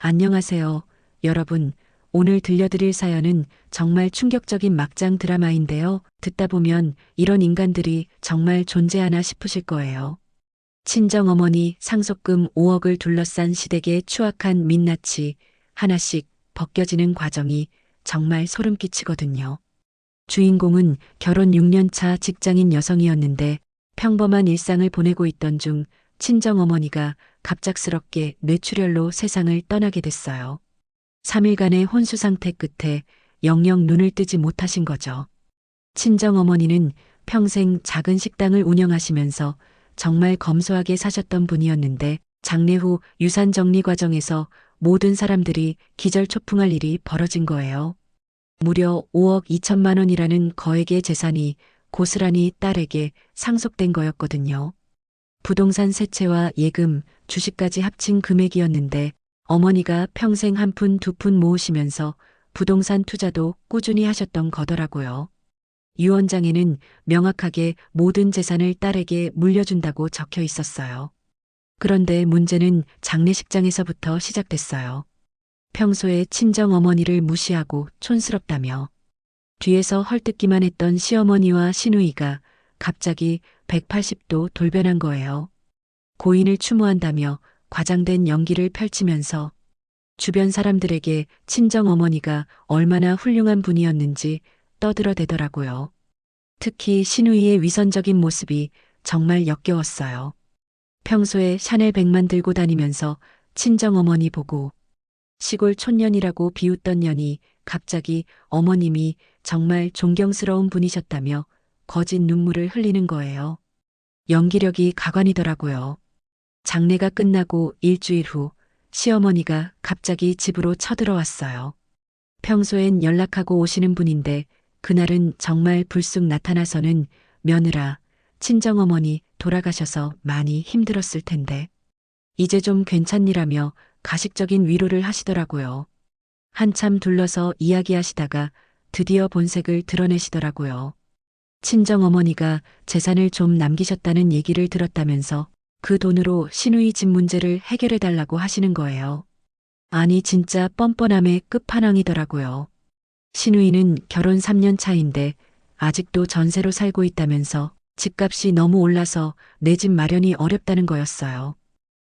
안녕하세요, 여러분. 오늘 들려드릴 사연은 정말 충격적인 막장 드라마인데요. 듣다 보면 이런 인간들이 정말 존재하나 싶으실 거예요. 친정어머니 상속금 5억을 둘러싼 시댁의 추악한 민낯이 하나씩 벗겨지는 과정이 정말 소름 끼치거든요. 주인공은 결혼 6년 차 직장인 여성이었는데 평범한 일상을 보내고 있던 중 친정어머니가 갑작스럽게 뇌출혈로 세상을 떠나게 됐어요. 3일간의 혼수 상태 끝에 영영 눈을 뜨지 못하신 거죠. 친정어머니는 평생 작은 식당을 운영하시면서 정말 검소하게 사셨던 분이었는데 장례 후 유산 정리 과정에서 모든 사람들이 기절초풍할 일이 벌어진 거예요. 무려 5억 2천만 원이라는 거액의 재산이 고스란히 딸에게 상속된 거였거든요. 부동산 세채와 예금, 주식까지 합친 금액이었는데 어머니가 평생 한 푼 두 푼 모으시면서 부동산 투자도 꾸준히 하셨던 거더라고요. 유언장에는 명확하게 모든 재산을 딸에게 물려준다고 적혀 있었어요. 그런데 문제는 장례식장에서부터 시작됐어요. 평소에 친정 어머니를 무시하고 촌스럽다며 뒤에서 헐뜯기만 했던 시어머니와 시누이가 갑자기 180도 돌변한 거예요. 고인을 추모한다며 과장된 연기를 펼치면서 주변 사람들에게 친정 어머니가 얼마나 훌륭한 분이었는지 떠들어대더라고요. 특히 시누이의 위선적인 모습이 정말 역겨웠어요. 평소에 샤넬 백만 들고 다니면서 친정 어머니 보고 시골 촌년이라고 비웃던 년이 갑자기 어머님이 정말 존경스러운 분이셨다며 거짓 눈물을 흘리는 거예요. 연기력이 가관이더라고요. 장례가 끝나고 일주일 후 시어머니가 갑자기 집으로 쳐들어왔어요. 평소엔 연락하고 오시는 분인데 그날은 정말 불쑥 나타나서는 며느라, 친정어머니 돌아가셔서 많이 힘들었을 텐데 이제 좀 괜찮니라며 가식적인 위로를 하시더라고요. 한참 둘러서 이야기하시다가 드디어 본색을 드러내시더라고요. 친정어머니가 재산을 좀 남기셨다는 얘기를 들었다면서 그 돈으로 시누이 집 문제를 해결해달라고 하시는 거예요. 아니 진짜 뻔뻔함의 끝판왕이더라고요. 시누이는 결혼 3년 차인데 아직도 전세로 살고 있다면서 집값이 너무 올라서 내 집 마련이 어렵다는 거였어요.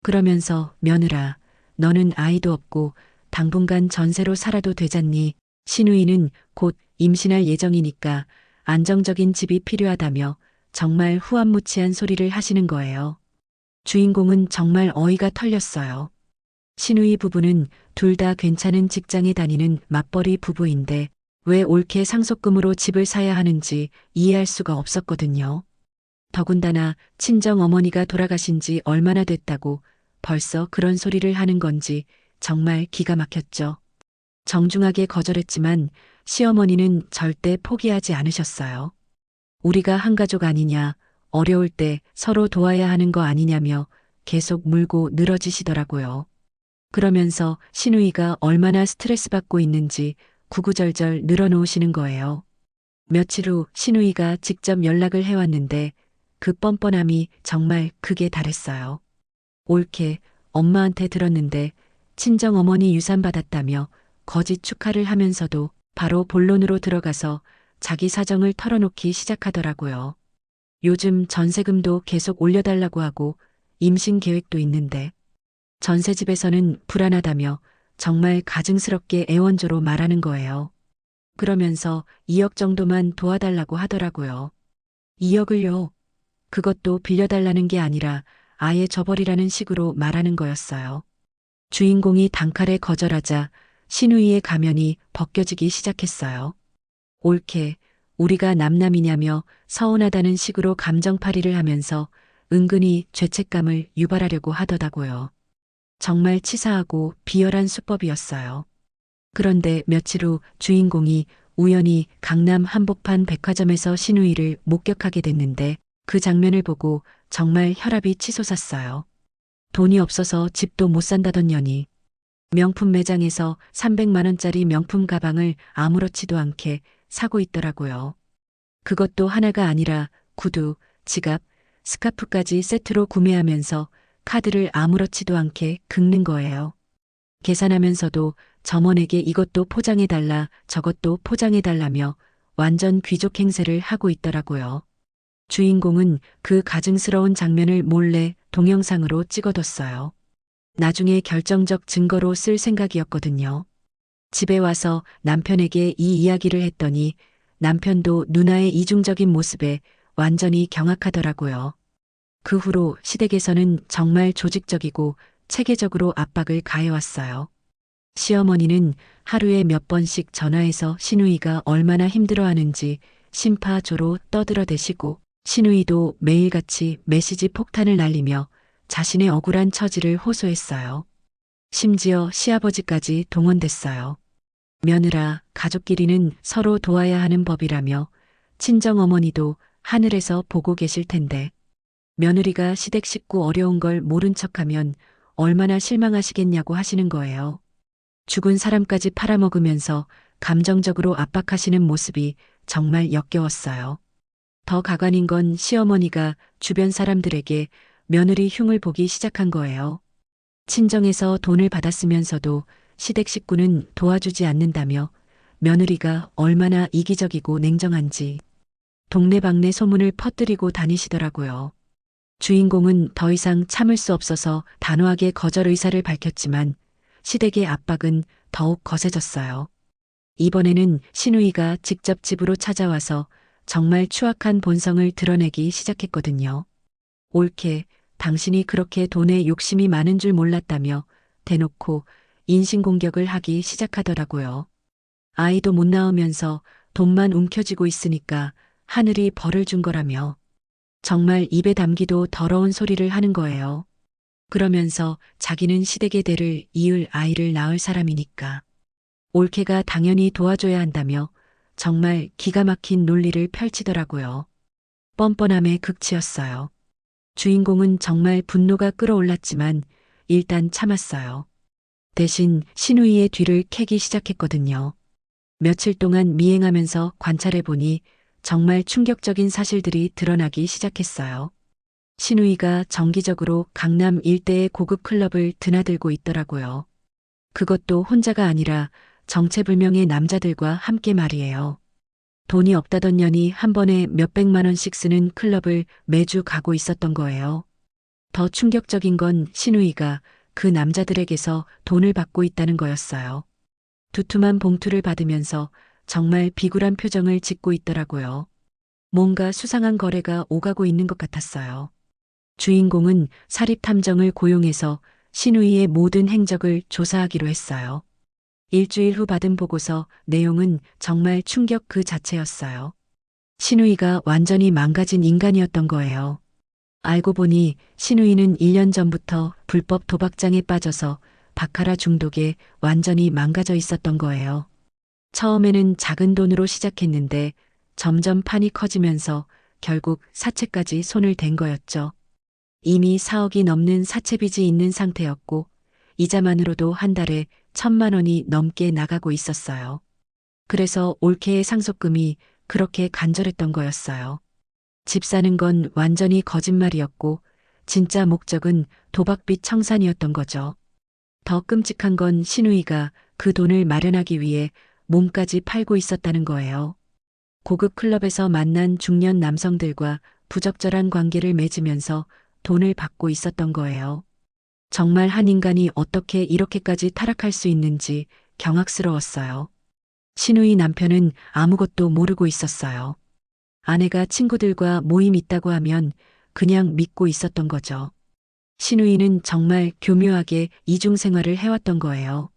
그러면서 며느라, 너는 아이도 없고 당분간 전세로 살아도 되잖니. 시누이는 곧 임신할 예정이니까 안정적인 집이 필요하다며 정말 후안무치한 소리를 하시는 거예요. 주인공은 정말 어이가 털렸어요. 시누이 부부는 둘 다 괜찮은 직장에 다니는 맞벌이 부부인데 왜 옳게 상속금으로 집을 사야 하는지 이해할 수가 없었거든요. 더군다나 친정 어머니가 돌아가신 지 얼마나 됐다고 벌써 그런 소리를 하는 건지 정말 기가 막혔죠. 정중하게 거절했지만 시어머니는 절대 포기하지 않으셨어요. 우리가 한 가족 아니냐, 어려울 때 서로 도와야 하는 거 아니냐며 계속 물고 늘어지시더라고요. 그러면서 시누이가 얼마나 스트레스 받고 있는지 구구절절 늘어놓으시는 거예요. 며칠 후 시누이가 직접 연락을 해왔는데 그 뻔뻔함이 정말 극에 달했어요. 옳게 엄마한테 들었는데 친정어머니 유산 받았다며 거짓 축하를 하면서도 바로 본론으로 들어가서 자기 사정을 털어놓기 시작하더라고요. 요즘 전세금도 계속 올려달라고 하고 임신 계획도 있는데 전세집에서는 불안하다며 정말 가증스럽게 애원조로 말하는 거예요. 그러면서 2억 정도만 도와달라고 하더라고요. 2억을요? 그것도 빌려달라는 게 아니라 아예 줘버리라는 식으로 말하는 거였어요. 주인공이 단칼에 거절하자 시누이의 가면이 벗겨지기 시작했어요. 옳게 우리가 남남이냐며 서운하다는 식으로 감정팔이를 하면서 은근히 죄책감을 유발하려고 하더라고요. 정말 치사하고 비열한 수법이었어요. 그런데 며칠 후 주인공이 우연히 강남 한복판 백화점에서 시누이를 목격하게 됐는데 그 장면을 보고 정말 혈압이 치솟았어요. 돈이 없어서 집도 못 산다던 년이 명품 매장에서 300만 원짜리 명품 가방을 아무렇지도 않게 사고 있더라고요. 그것도 하나가 아니라 구두, 지갑, 스카프까지 세트로 구매하면서 카드를 아무렇지도 않게 긁는 거예요. 계산하면서도 점원에게 이것도 포장해달라 저것도 포장해달라며 완전 귀족 행세를 하고 있더라고요. 주인공은 그 가증스러운 장면을 몰래 동영상으로 찍어뒀어요. 나중에 결정적 증거로 쓸 생각이었거든요. 집에 와서 남편에게 이 이야기를 했더니 남편도 누나의 이중적인 모습에 완전히 경악하더라고요. 그 후로 시댁에서는 정말 조직적이고 체계적으로 압박을 가해왔어요. 시어머니는 하루에 몇 번씩 전화해서 시누이가 얼마나 힘들어하는지 심파조로 떠들어대시고 시누이도 매일같이 메시지 폭탄을 날리며 자신의 억울한 처지를 호소했어요. 심지어 시아버지까지 동원됐어요. 며느라 가족끼리는 서로 도와야 하는 법이라며 친정어머니도 하늘에서 보고 계실 텐데 며느리가 시댁 식구 어려운 걸 모른 척하면 얼마나 실망하시겠냐고 하시는 거예요. 죽은 사람까지 팔아먹으면서 감정적으로 압박하시는 모습이 정말 역겨웠어요. 더 가관인 건 시어머니가 주변 사람들에게 며느리 흉을 보기 시작한 거예요. 친정에서 돈을 받았으면서도 시댁 식구는 도와주지 않는다며 며느리가 얼마나 이기적이고 냉정한지 동네방네 소문을 퍼뜨리고 다니시더라고요. 주인공은 더 이상 참을 수 없어서 단호하게 거절 의사를 밝혔지만 시댁의 압박은 더욱 거세졌어요. 이번에는 시누이가 직접 집으로 찾아와서 정말 추악한 본성을 드러내기 시작했거든요. 옳게 당신이 그렇게 돈에 욕심이 많은 줄 몰랐다며 대놓고 인신공격을 하기 시작하더라고요. 아이도 못 낳으면서 돈만 움켜쥐고 있으니까 하늘이 벌을 준 거라며 정말 입에 담기도 더러운 소리를 하는 거예요. 그러면서 자기는 시댁의 대를 이을 아이를 낳을 사람이니까 올케가 당연히 도와줘야 한다며 정말 기가 막힌 논리를 펼치더라고요. 뻔뻔함의 극치였어요. 주인공은 정말 분노가 끌어올랐지만 일단 참았어요. 대신 시누이의 뒤를 캐기 시작했거든요. 며칠 동안 미행하면서 관찰해보니 정말 충격적인 사실들이 드러나기 시작했어요. 시누이가 정기적으로 강남 일대의 고급 클럽을 드나들고 있더라고요. 그것도 혼자가 아니라 정체불명의 남자들과 함께 말이에요. 돈이 없다던 년이 한 번에 몇백만 원씩 쓰는 클럽을 매주 가고 있었던 거예요. 더 충격적인 건 시누이가 그 남자들에게서 돈을 받고 있다는 거였어요. 두툼한 봉투를 받으면서 정말 비굴한 표정을 짓고 있더라고요. 뭔가 수상한 거래가 오가고 있는 것 같았어요. 주인공은 사립탐정을 고용해서 시누이의 모든 행적을 조사하기로 했어요. 일주일 후 받은 보고서 내용은 정말 충격 그 자체였어요. 시누이가 완전히 망가진 인간이었던 거예요. 알고 보니 시누이는 1년 전부터 불법 도박장에 빠져서 바카라 중독에 완전히 망가져 있었던 거예요. 처음에는 작은 돈으로 시작했는데 점점 판이 커지면서 결국 사채까지 손을 댄 거였죠. 이미 4억이 넘는 사채빚이 있는 상태였고 이자만으로도 한 달에 1,000만 원이 넘게 나가고 있었어요. 그래서 올케의 상속금이 그렇게 간절했던 거였어요. 집 사는 건 완전히 거짓말이었고 진짜 목적은 도박빚 청산이었던 거죠. 더 끔찍한 건 시누이가 그 돈을 마련하기 위해 몸까지 팔고 있었다는 거예요. 고급 클럽에서 만난 중년 남성들과 부적절한 관계를 맺으면서 돈을 받고 있었던 거예요. 정말 한 인간이 어떻게 이렇게까지 타락할 수 있는지 경악스러웠어요. 시누이 남편은 아무것도 모르고 있었어요. 아내가 친구들과 모임 있다고 하면 그냥 믿고 있었던 거죠. 시누이는 정말 교묘하게 이중생활을 해왔던 거예요.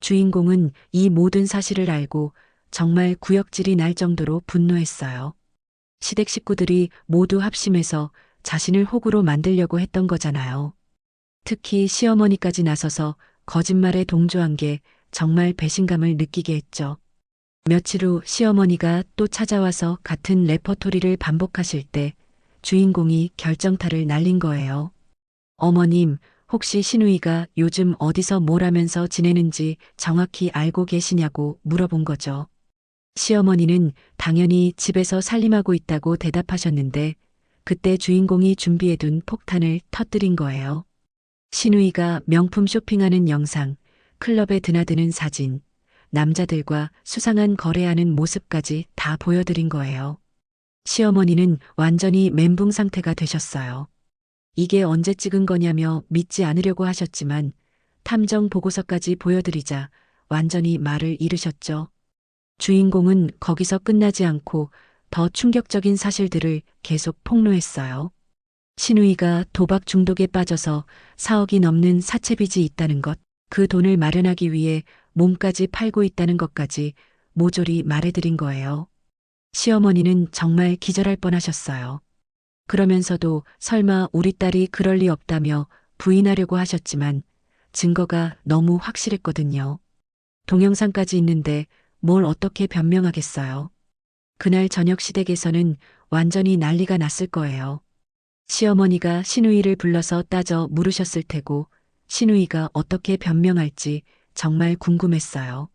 주인공은 이 모든 사실을 알고 정말 구역질이 날 정도로 분노했어요. 시댁 식구들이 모두 합심해서 자신을 호구로 만들려고 했던 거잖아요. 특히 시어머니까지 나서서 거짓말에 동조한 게 정말 배신감을 느끼게 했죠. 며칠 후 시어머니가 또 찾아와서 같은 레퍼토리를 반복하실 때 주인공이 결정타를 날린 거예요. 어머님, 혹시 시누이가 요즘 어디서 뭘 하면서 지내는지 정확히 알고 계시냐고 물어본 거죠. 시어머니는 당연히 집에서 살림하고 있다고 대답하셨는데 그때 주인공이 준비해둔 폭탄을 터뜨린 거예요. 시누이가 명품 쇼핑하는 영상, 클럽에 드나드는 사진, 남자들과 수상한 거래하는 모습까지 다 보여드린 거예요. 시어머니는 완전히 멘붕 상태가 되셨어요. 이게 언제 찍은 거냐며 믿지 않으려고 하셨지만 탐정 보고서까지 보여드리자 완전히 말을 잃으셨죠. 주인공은 거기서 끝나지 않고 더 충격적인 사실들을 계속 폭로했어요. 신우이가 도박 중독에 빠져서 4억이 넘는 사채빚이 있다는 것, 그 돈을 마련하기 위해 몸까지 팔고 있다는 것까지 모조리 말해드린 거예요. 시어머니는 정말 기절할 뻔하셨어요. 그러면서도 설마 우리 딸이 그럴 리 없다며 부인하려고 하셨지만 증거가 너무 확실했거든요. 동영상까지 있는데 뭘 어떻게 변명하겠어요. 그날 저녁 시댁에서는 완전히 난리가 났을 거예요. 시어머니가 신우이를 불러서 따져 물으셨을 테고 신우이가 어떻게 변명할지 정말 궁금했어요.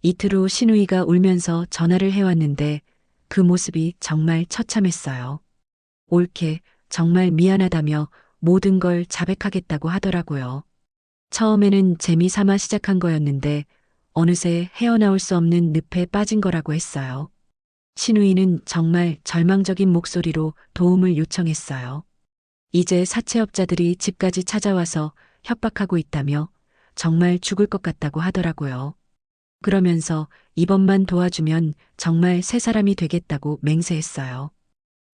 이틀 후 신우이가 울면서 전화를 해왔는데 그 모습이 정말 처참했어요. 옳게 정말 미안하다며 모든 걸 자백하겠다고 하더라고요. 처음에는 재미삼아 시작한 거였는데 어느새 헤어나올 수 없는 늪에 빠진 거라고 했어요. 신우이는 정말 절망적인 목소리로 도움을 요청했어요. 이제 사채업자들이 집까지 찾아와서 협박하고 있다며 정말 죽을 것 같다고 하더라고요. 그러면서 이번만 도와주면 정말 새 사람이 되겠다고 맹세했어요.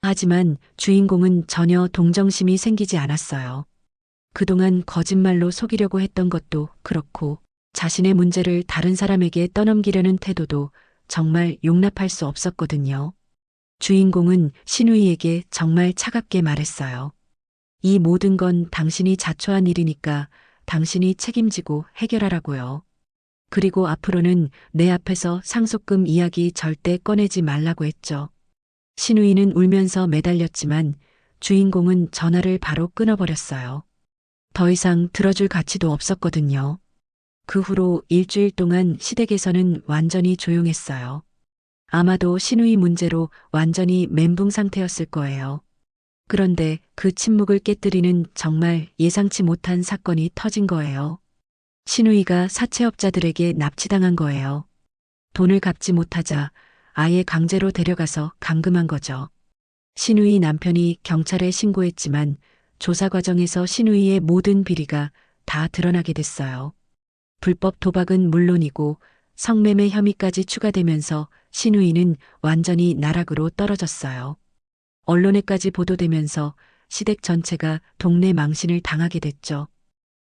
하지만 주인공은 전혀 동정심이 생기지 않았어요. 그동안 거짓말로 속이려고 했던 것도 그렇고 자신의 문제를 다른 사람에게 떠넘기려는 태도도 정말 용납할 수 없었거든요. 주인공은 신우이에게 정말 차갑게 말했어요. 이 모든 건 당신이 자초한 일이니까 당신이 책임지고 해결하라고요. 그리고 앞으로는 내 앞에서 상속금 이야기 절대 꺼내지 말라고 했죠. 신우이는 울면서 매달렸지만 주인공은 전화를 바로 끊어버렸어요. 더 이상 들어줄 가치도 없었거든요. 그 후로 일주일 동안 시댁에서는 완전히 조용했어요. 아마도 신우이 문제로 완전히 멘붕 상태였을 거예요. 그런데 그 침묵을 깨뜨리는 정말 예상치 못한 사건이 터진 거예요. 신우이가 사채업자들에게 납치당한 거예요. 돈을 갚지 못하자 아예 강제로 데려가서 감금한 거죠. 신우이 남편이 경찰에 신고했지만 조사 과정에서 신우이의 모든 비리가 다 드러나게 됐어요. 불법 도박은 물론이고 성매매 혐의까지 추가되면서 신우이는 완전히 나락으로 떨어졌어요. 언론에까지 보도되면서 시댁 전체가 동네 망신을 당하게 됐죠.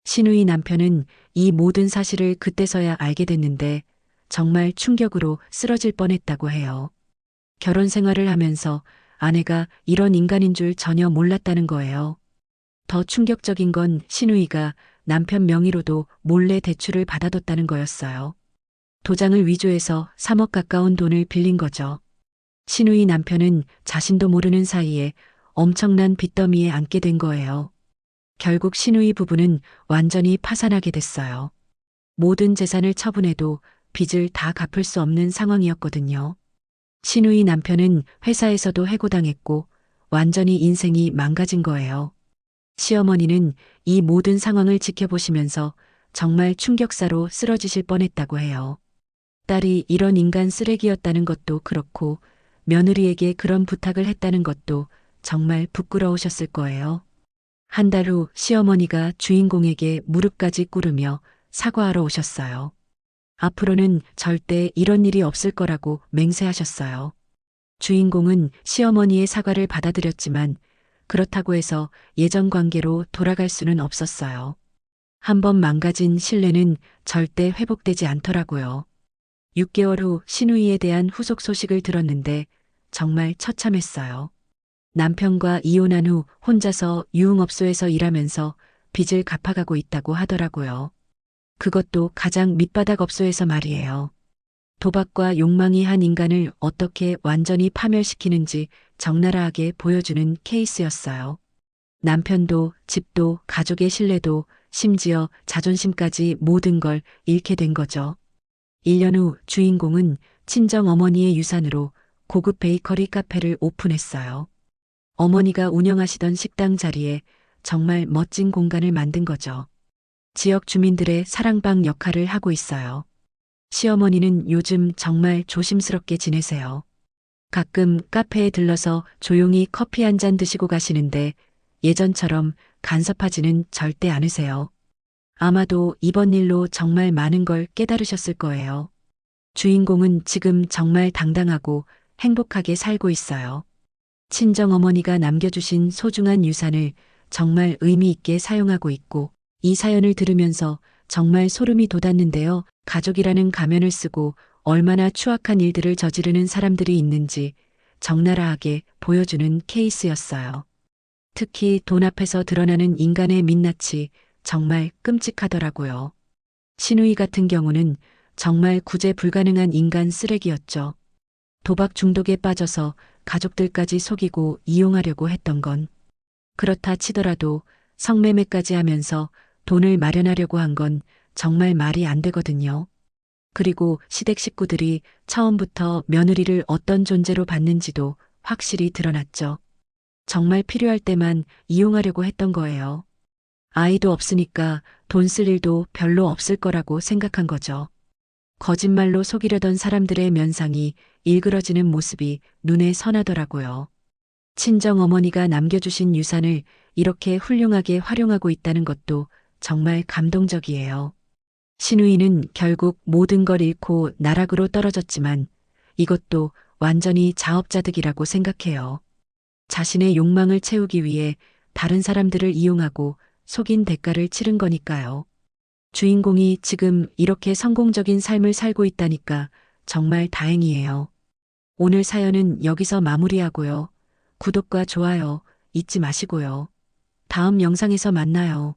신우이 남편은 이 모든 사실을 그때서야 알게 됐는데 정말 충격으로 쓰러질 뻔했다고 해요. 결혼 생활을 하면서 아내가 이런 인간인 줄 전혀 몰랐다는 거예요. 더 충격적인 건 신우이가 남편 명의로도 몰래 대출을 받아뒀다는 거였어요. 도장을 위조해서 3억 가까운 돈을 빌린 거죠. 신우이 남편은 자신도 모르는 사이에 엄청난 빚더미에 앉게 된 거예요. 결국 신우이 부부는 완전히 파산하게 됐어요. 모든 재산을 처분해도 빚을 다 갚을 수 없는 상황이었거든요. 신우이 남편은 회사에서도 해고당했고 완전히 인생이 망가진 거예요. 시어머니는 이 모든 상황을 지켜보시면서 정말 충격사로 쓰러지실 뻔했다고 해요. 딸이 이런 인간 쓰레기였다는 것도 그렇고 며느리에게 그런 부탁을 했다는 것도 정말 부끄러우셨을 거예요. 한 달 후 시어머니가 주인공에게 무릎까지 꿇으며 사과하러 오셨어요. 앞으로는 절대 이런 일이 없을 거라고 맹세하셨어요. 주인공은 시어머니의 사과를 받아들였지만 그렇다고 해서 예전 관계로 돌아갈 수는 없었어요. 한번 망가진 신뢰는 절대 회복되지 않더라고요. 6개월 후 신우이에 대한 후속 소식을 들었는데 정말 처참했어요. 남편과 이혼한 후 혼자서 유흥업소에서 일하면서 빚을 갚아가고 있다고 하더라고요. 그것도 가장 밑바닥 업소에서 말이에요. 도박과 욕망이 한 인간을 어떻게 완전히 파멸시키는지 적나라하게 보여주는 케이스였어요. 남편도 집도 가족의 신뢰도 심지어 자존심까지 모든 걸 잃게 된 거죠. 1년 후 주인공은 친정 어머니의 유산으로 고급 베이커리 카페를 오픈했어요. 어머니가 운영하시던 식당 자리에 정말 멋진 공간을 만든 거죠. 지역 주민들의 사랑방 역할을 하고 있어요. 시어머니는 요즘 정말 조심스럽게 지내세요. 가끔 카페에 들러서 조용히 커피 한 잔 드시고 가시는데 예전처럼 간섭하지는 절대 않으세요. 아마도 이번 일로 정말 많은 걸 깨달으셨을 거예요. 주인공은 지금 정말 당당하고 행복하게 살고 있어요. 친정어머니가 남겨주신 소중한 유산을 정말 의미 있게 사용하고 있고, 이 사연을 들으면서 정말 소름이 돋았는데요. 가족이라는 가면을 쓰고 얼마나 추악한 일들을 저지르는 사람들이 있는지 적나라하게 보여주는 케이스였어요. 특히 돈 앞에서 드러나는 인간의 민낯이 정말 끔찍하더라고요. 신우이 같은 경우는 정말 구제 불가능한 인간 쓰레기였죠. 도박 중독에 빠져서 가족들까지 속이고 이용하려고 했던 건 그렇다 치더라도 성매매까지 하면서 돈을 마련하려고 한 건 정말 말이 안 되거든요. 그리고 시댁 식구들이 처음부터 며느리를 어떤 존재로 봤는지도 확실히 드러났죠. 정말 필요할 때만 이용하려고 했던 거예요. 아이도 없으니까 돈 쓸 일도 별로 없을 거라고 생각한 거죠. 거짓말로 속이려던 사람들의 면상이 일그러지는 모습이 눈에 선하더라고요. 친정 어머니가 남겨주신 유산을 이렇게 훌륭하게 활용하고 있다는 것도 정말 감동적이에요. 신우이는 결국 모든 걸 잃고 나락으로 떨어졌지만 이것도 완전히 자업자득이라고 생각해요. 자신의 욕망을 채우기 위해 다른 사람들을 이용하고 속인 대가를 치른 거니까요. 주인공이 지금 이렇게 성공적인 삶을 살고 있다니까 정말 다행이에요. 오늘 사연은 여기서 마무리하고요. 구독과 좋아요 잊지 마시고요. 다음 영상에서 만나요.